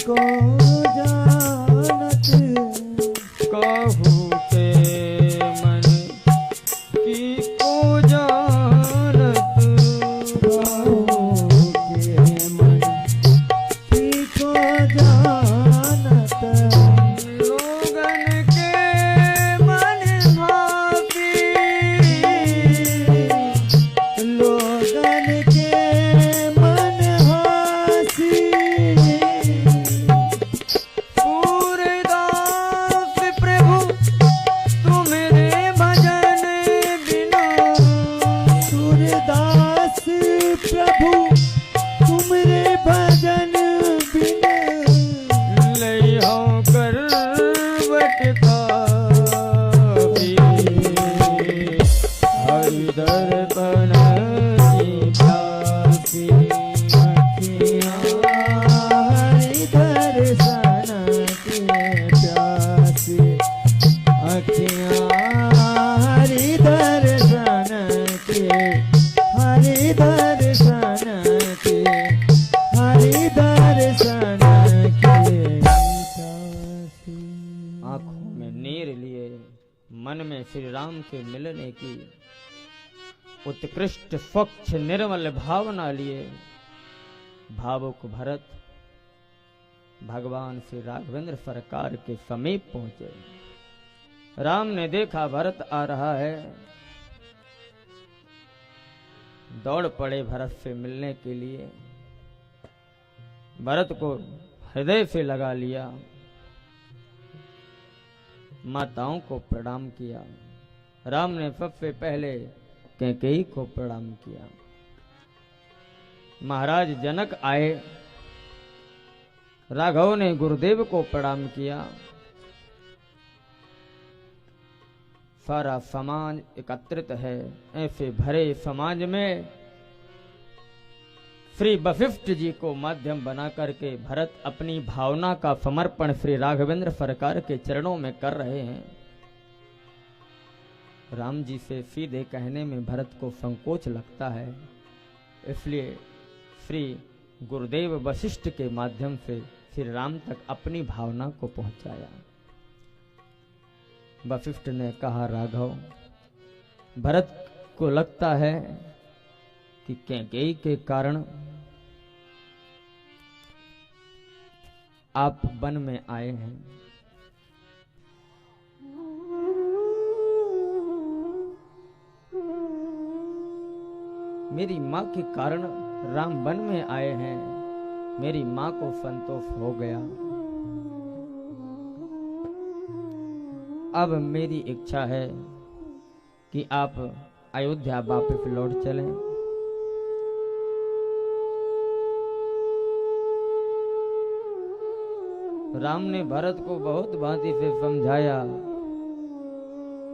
को जानत कहूँ के मन की को जानत कहूँ के मन की को जानत लोगन के मन भावी लोगन के मन हासी सूरदास प्रभु तुम्हारे भजन बिना सूरदास प्रभु तुमरे भजन बिना लई हो करवट खावी हरि दर्पण की प्यासी अखियाँ हरि दर्शन के प्यासी अखियाँ हरि दर्शन के हरि दर्शन के हरि दर्शन के प्यासी। आंखों में नीर लिए मन में श्री राम से मिलने की उत्कृष्ट स्वच्छ निर्मल भावना लिए भावुक भरत भगवान श्री राघवेंद्र सरकार के समीप पहुंचे। राम ने देखा भरत आ रहा है, दौड़ पड़े भरत से मिलने के लिए। भरत को हृदय से लगा लिया, माताओं को प्रणाम किया। राम ने सबसे पहले कैकेयी को प्रणाम किया। महाराज जनक आए, राघव ने गुरुदेव को प्रणाम किया। सारा समाज एकत्रित है। ऐसे भरे समाज में श्री वशिष्ठ जी को माध्यम बना करके भरत अपनी भावना का समर्पण श्री राघवेंद्र सरकार के चरणों में कर रहे हैं। राम जी से सीधे कहने में भरत को संकोच लगता है, इसलिए श्री गुरुदेव वशिष्ठ के माध्यम से श्री राम तक अपनी भावना को पहुंचाया। वशिष्ठ ने कहा, राघव, भरत को लगता है कि कैकेयी के कारण आप वन में आए हैं। मेरी माँ के कारण राम वन में आए हैं। मेरी माँ को संतोष हो गया। अब मेरी इच्छा है कि आप अयोध्या वापस लौट चलें। राम ने भरत को बहुत भांति से समझाया।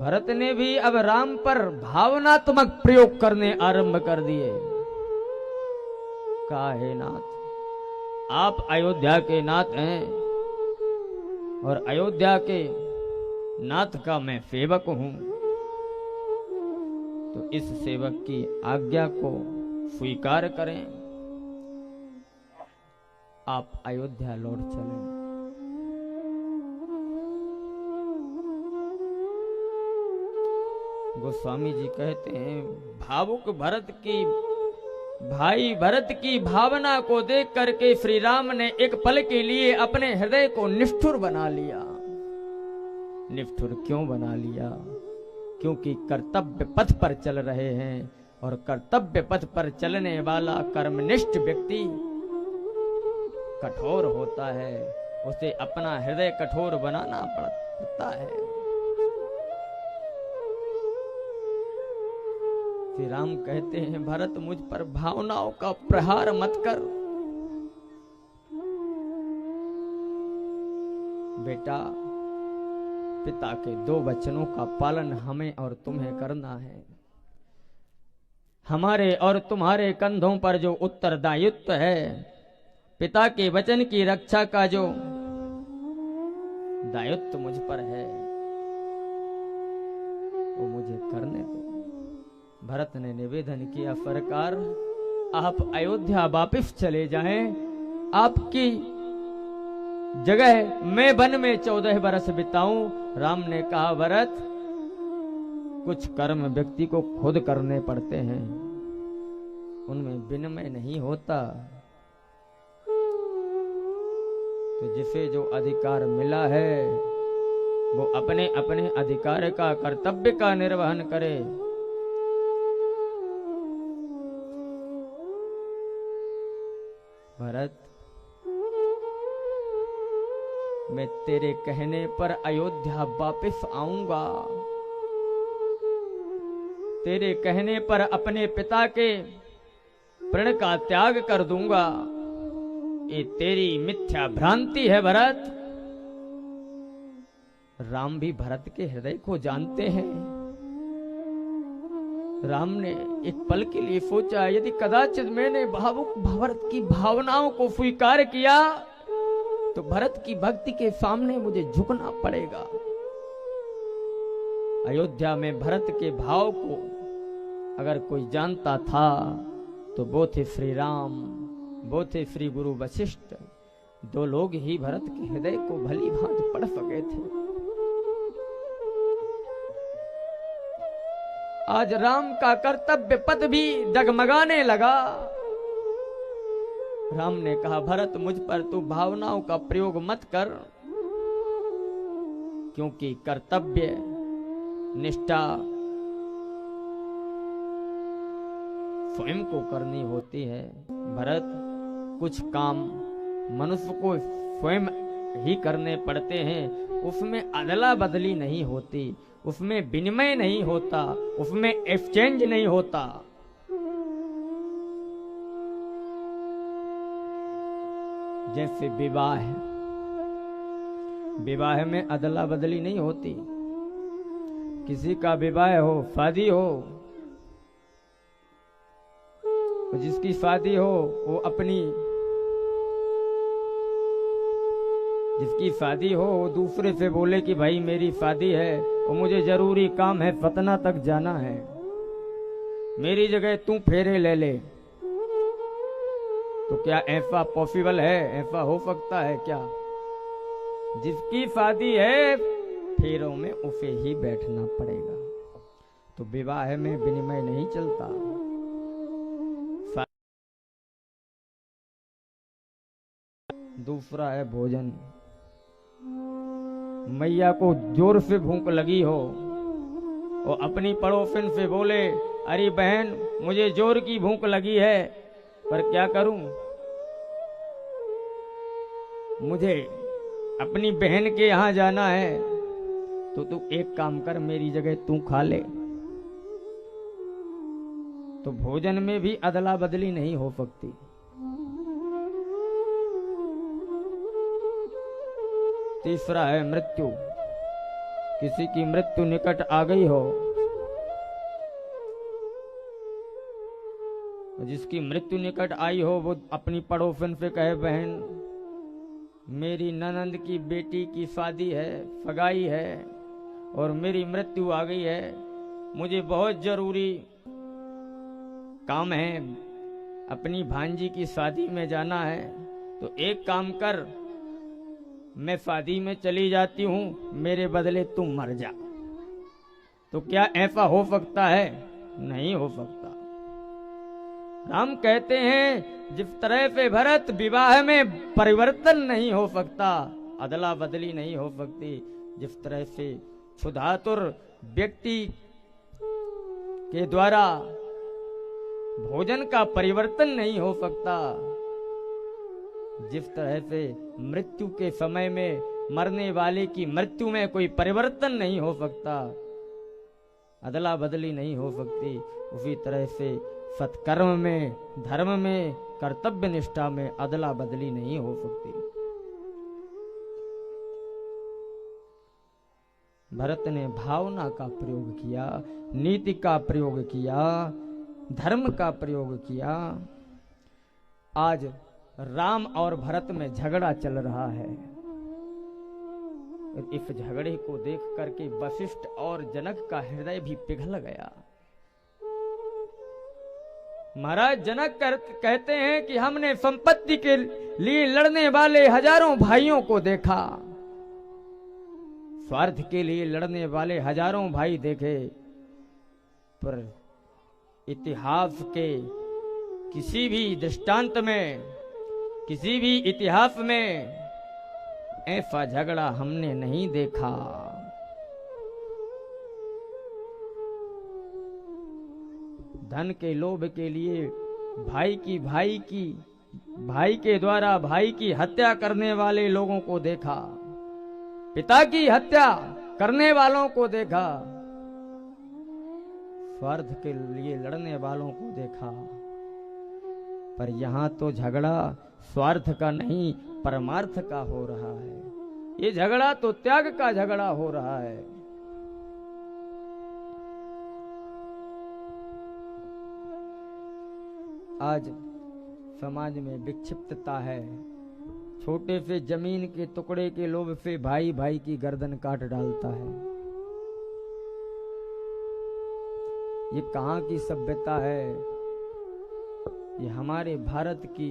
भरत ने भी अब राम पर भावनात्मक प्रयोग करने आरंभ कर दिए। कहा, हे नाथ, आप अयोध्या के नाथ हैं और अयोध्या के नाथ का मैं सेवक हूं, तो इस सेवक की आज्ञा को स्वीकार करें। आप अयोध्या लौट चलें। गोस्वामी जी कहते हैं, भावुक भरत की भाई भरत की भावना को देख करके श्री राम ने एक पल के लिए अपने हृदय को निष्ठुर बना लिया। निष्ठुर क्यों बना लिया? क्योंकि कर्तव्य पथ पर चल रहे हैं और कर्तव्य पथ पर चलने वाला कर्मनिष्ठ व्यक्ति कठोर होता है। उसे अपना हृदय कठोर बनाना पड़ता है। श्री राम कहते हैं, भरत, मुझ पर भावनाओं का प्रहार मत कर। बेटा, पिता के दो वचनों का पालन हमें और तुम्हें करना है। हमारे और तुम्हारे कंधों पर जो उत्तरदायित्व है, पिता के वचन की रक्षा का जो दायित्व मुझ पर है, वो मुझे करने दो। भरत ने निवेदन किया, सरकार, आप अयोध्या वापस चले जाएं। आपकी जगह मैं वन में 14 बरस बिताऊं। राम ने कहा भरत, कुछ कर्म व्यक्ति को खुद करने पड़ते हैं, उनमें विनिमय नहीं होता। तो जिसे जो अधिकार मिला है वो अपने अपने अधिकार का, कर्तव्य का निर्वहन करे। भरत, मैं तेरे कहने पर अयोध्या वापस आऊंगा। तेरे कहने पर अपने पिता के प्रण का त्याग कर दूंगा। ये तेरी मिथ्या भ्रांति है भरत। राम भी भरत के हृदय को जानते हैं। राम ने एक पल के लिए सोचा, यदि कदाचित मैंने भावुक भरत की भावनाओं को स्वीकार किया तो भरत की भक्ति के सामने मुझे झुकना पड़ेगा। अयोध्या में भरत के भाव को अगर कोई जानता था तो वो थे श्री राम, वो थे श्री गुरु वशिष्ठ। दो लोग ही भरत के हृदय को भली भांति पढ़ सके थे। आज राम का कर्तव्य पथ भी डगमगाने लगा। राम ने कहा, भरत मुझ पर तू भावनाओं का प्रयोग मत कर, क्योंकि कर्तव्य निष्ठा स्वयं को करनी होती है। भरत, कुछ काम मनुष्य को स्वयं ही करने पड़ते हैं, उसमें अदला बदली नहीं होती, उसमें विनिमय नहीं होता, उसमें एक्सचेंज नहीं होता। जैसे विवाह है, विवाह में अदला बदली नहीं होती। किसी का विवाह हो, शादी हो, जिसकी शादी हो वो अपनी, जिसकी शादी हो वो दूसरे से बोले कि भाई मेरी शादी है और मुझे जरूरी काम है, पटना तक जाना है, मेरी जगह तू फेरे ले ले। तो क्या ऐसा पॉसिबल है? ऐसा हो सकता है क्या? जिसकी शादी है फेरों में उसे ही बैठना पड़ेगा। तो विवाह में विनिमय नहीं चलता। दूसरा है भोजन। मैया को जोर से भूख लगी हो और अपनी पड़ोसन से बोले, अरे बहन मुझे जोर की भूख लगी है, पर क्या करूं, मुझे अपनी बहन के यहां जाना है, तो तू एक काम कर, मेरी जगह तू खा ले। तो भोजन में भी अदला बदली नहीं हो सकती। तीसरा है मृत्यु। किसी की मृत्यु निकट आ गई हो, जिसकी मृत्यु निकट आई हो वो अपनी पड़ोसन से कहे, बहन मेरी ननंद की बेटी की शादी है, सगाई है और मेरी मृत्यु आ गई है, मुझे बहुत जरूरी काम है, अपनी भांजी की शादी में जाना है, तो एक काम कर, मैं शादी में चली जाती हूं, मेरे बदले तुम मर जा। तो क्या ऐसा हो सकता है? नहीं हो सकता। राम कहते हैं, जिस तरह से भरत विवाह में परिवर्तन नहीं हो सकता, अदला बदली नहीं हो सकती, जिस तरह से क्षुधातुर व्यक्ति के द्वारा भोजन का परिवर्तन नहीं हो सकता, जिस तरह से मृत्यु के समय में मरने वाले की मृत्यु में कोई परिवर्तन नहीं हो सकता, अदला बदली नहीं हो सकती, उसी तरह से सत्कर्म में, धर्म में, कर्तव्य निष्ठा में अदला बदली नहीं हो सकती। भरत ने भावना का प्रयोग किया, नीति का प्रयोग किया, धर्म का प्रयोग किया। आज राम और भरत में झगड़ा चल रहा है। इस झगड़े को देख करके वशिष्ठ और जनक का हृदय भी पिघल गया। महाराज जनक कहते हैं कि हमने संपत्ति के लिए लड़ने वाले हजारों भाइयों को देखा, स्वार्थ के लिए लड़ने वाले हजारों भाई देखे, पर इतिहास के किसी भी दृष्टांत में, किसी भी इतिहास में ऐसा झगड़ा हमने नहीं देखा। धन के लोभ के लिए भाई के द्वारा भाई की हत्या करने वाले लोगों को देखा, पिता की हत्या करने वालों को देखा, स्वार्थ के लिए लड़ने वालों को देखा। पर यहां तो झगड़ा स्वार्थ का नहीं परमार्थ का हो रहा है। ये झगड़ा तो त्याग का झगड़ा हो रहा है। आज समाज में विक्षिप्तता है। छोटे से जमीन के टुकड़े के लोभ से भाई भाई की गर्दन काट डालता है। ये कहां की सभ्यता है? ये हमारे भारत की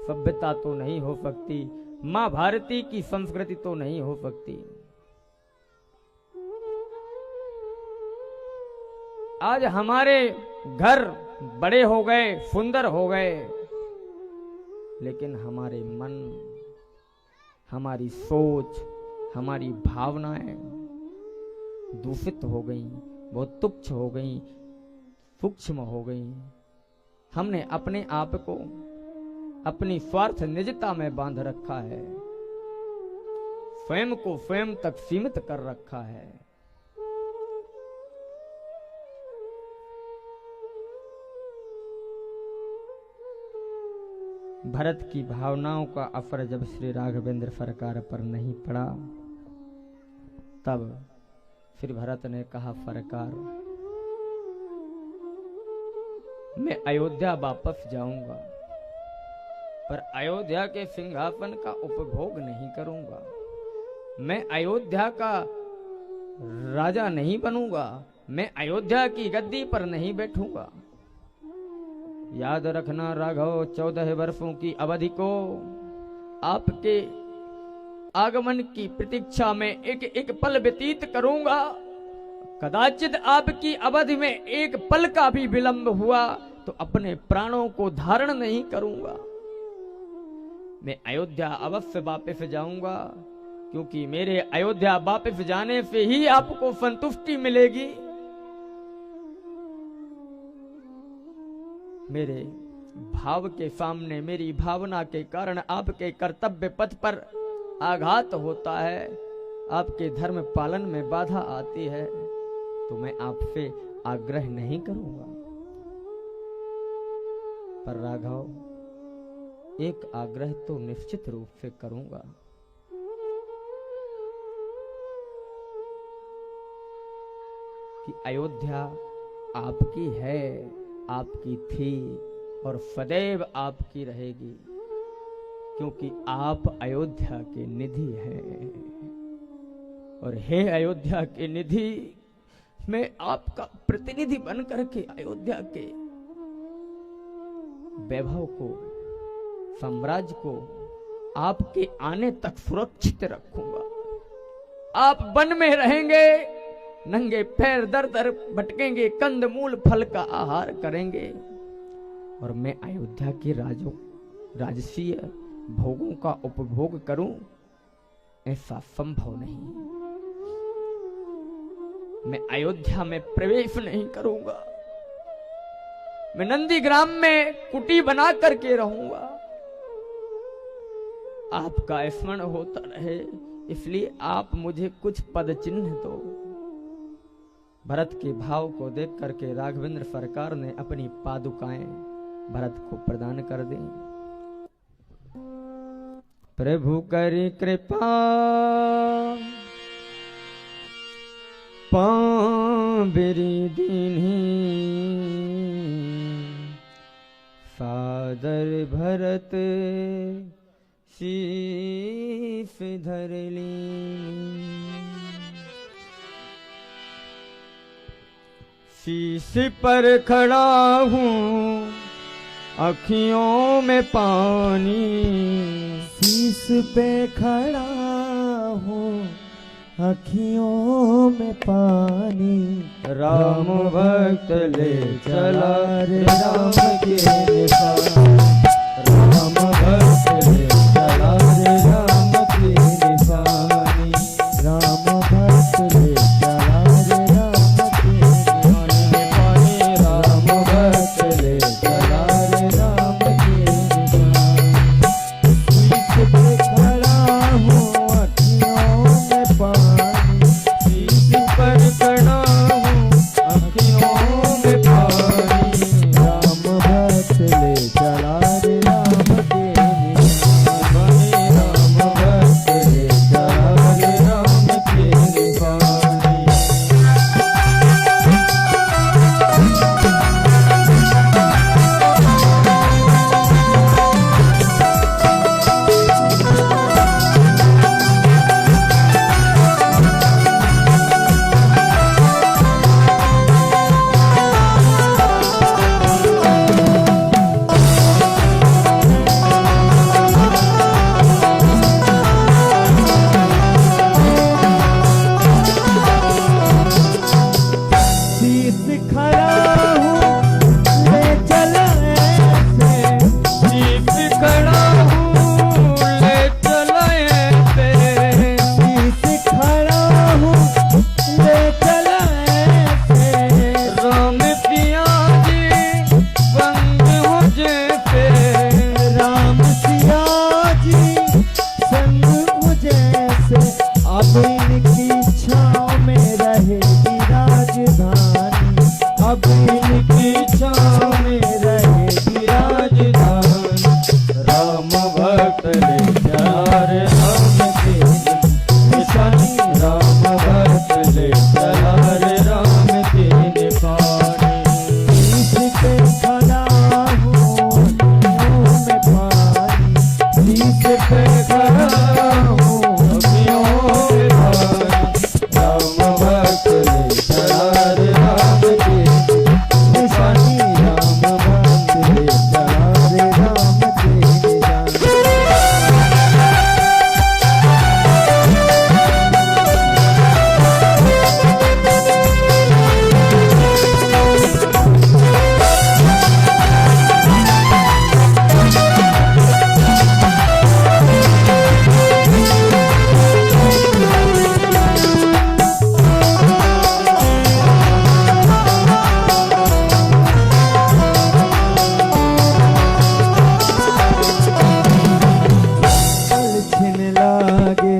सभ्यता तो नहीं हो सकती, मां भारती की संस्कृति तो नहीं हो सकती। आज हमारे घर बड़े हो गए, सुंदर हो गए, लेकिन हमारे मन, हमारी सोच, हमारी भावनाएं दूषित हो गई, बहुत तुच्छ हो गई, सूक्ष्म हो गई। हमने अपने आप को अपनी स्वार्थ निजता में बांध रखा है, स्वयं को स्वयं तक सीमित कर रखा है। भरत की भावनाओं का असर जब श्री राघवेंद्र सरकार पर नहीं पड़ा, तब फिर भरत ने कहा, सरकार मैं अयोध्या वापस जाऊंगा, पर अयोध्या के सिंहासन का उपभोग नहीं करूंगा। मैं अयोध्या का राजा नहीं बनूंगा, मैं अयोध्या की गद्दी पर नहीं बैठूंगा। याद रखना राघव, 14 वर्षों की अवधि को आपके आगमन की प्रतीक्षा में एक एक पल व्यतीत करूंगा। कदाचित आपकी अवधि में एक पल का भी विलंब हुआ तो अपने प्राणों को धारण नहीं करूंगा। मैं अयोध्या अवश्य वापस जाऊंगा, क्योंकि मेरे अयोध्या वापस जाने से ही आपको संतुष्टि मिलेगी। मेरे भाव के सामने, मेरी भावना के कारण आपके कर्तव्य पथ पर आघात होता है, आपके धर्म पालन में बाधा आती है, तो मैं आपसे आग्रह नहीं करूंगा। पर राघव, एक आग्रह तो निश्चित रूप से करूंगा। कि अयोध्या आपकी है, आपकी थी और सदैव आपकी रहेगी, क्योंकि आप अयोध्या के निधि हैं। और हे अयोध्या के निधि, मैं आपका प्रतिनिधि बनकर के अयोध्या के वैभव को, साम्राज्य को आपके आने तक सुरक्षित रखूंगा। आप वन में रहेंगे, नंगे पैर दर दर भटकेंगे, कंद मूल फल का आहार करेंगे, और मैं अयोध्या के राजसीय भोगों का उपभोग करूं, ऐसा संभव नहीं। मैं अयोध्या में प्रवेश नहीं करूंगा। मैं नंदीग्राम में कुटी बना करके रहूंगा। आपका स्मरण होता रहे, इसलिए आप मुझे कुछ पद चिन्ह दो। भरत के भाव को देख करके राघवेंद्र सरकार ने अपनी पादुकाएं भरत को प्रदान कर दी। प्रभु करी कृपा पांबरी दीन्ही, सादर भरत शीश धर लीनी। शीश पर खड़ा हूँ अखियों में पानी, शीश पे खड़ा हूँ अखियों में पानी, राम भक्त ले चला रे राम के निशान, राम भक्त ले चला रे राम के निशानी, राम भक्त ले चला रे राम के निशानी, राम भक्त ले चला रे राम के निशानी। शीश पे खड़ा हूँ अखियों में पानी, शीश पर खड़ा हूँ अखियों में पानी, राम भक्त ले चला रे राम के निशानी, राम भक्त ले चला रे राम के निशानी। शीश खड़ा हूँ ले चला ऐसे, शीश खड़ा हूँ ले चला ऐसे, शीश खड़ा हूँ ले चला ऐसे, राम पिया जी संग हो जैसे, राम सिया जी संग मुझे से, अब इनकी छाँव में रहेगी राजधानी, अब इनकी छाँव में रहेगी राजधानी, राम भक्त ले चला रे राम के निशानी, राम भक्त ले चला रे राम के निशानी। शीश पे खड़ा हूँ अखियों में पानी, शीश पे खड़ा हूँ अखियों में पानी, राम भक्त ले चला रे राम के निशानी, राम भक्त ले चला रे राम के निशानी। पल छिन लागे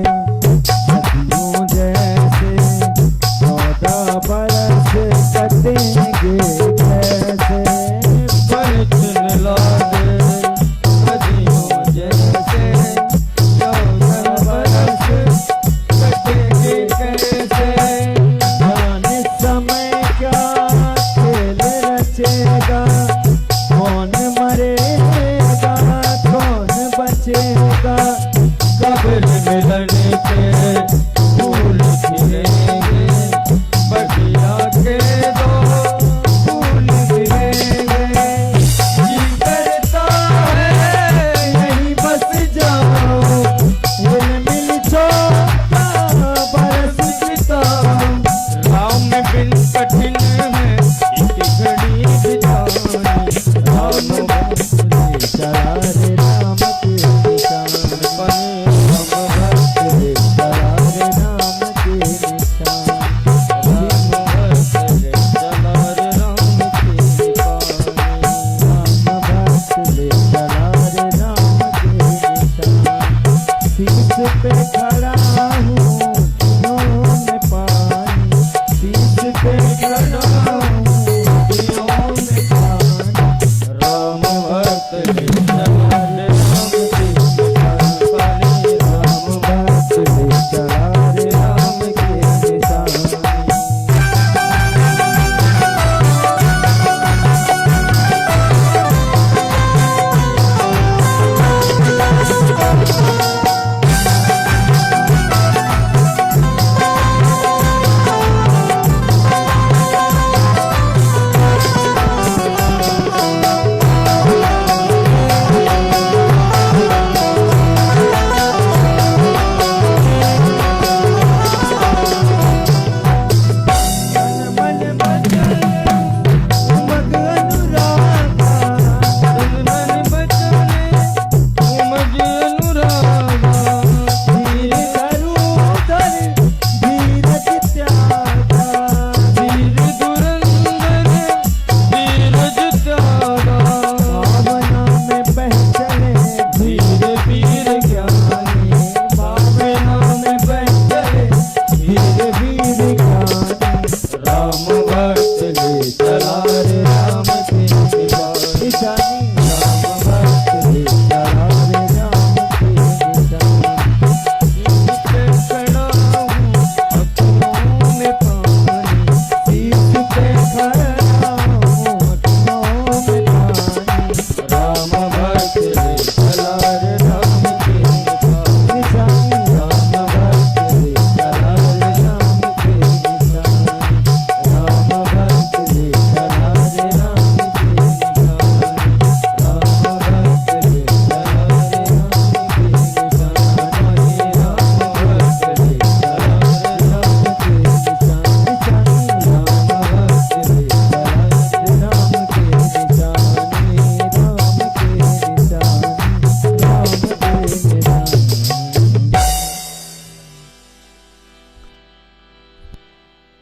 नदियों जैसे, 14 बरस कटेंगे कैसे, पल छिन लागे नदियों जैसे, 14 बरस कटेंगे कैसे, जाने समय क्या खेल रचेगा, कौन मरेगा कौन बचेगा, कब्र मिलन के फूल खिलेंगे, बगिया के दो फूल खिलेंगे, जी करता है यहीं बस जाओ, हिल मिल छोटा बरस बिताओ, राम बिन कठिन है एक घड़ी बितानी, राम भक्त ले चला रे राम के निशान, राम भक्त ले चला रे राम के निशान, राम भक्त ले चला रे राम के निशान, राम भक्त ले चला रे राम के निशान। शीश पे खड़ा हूँ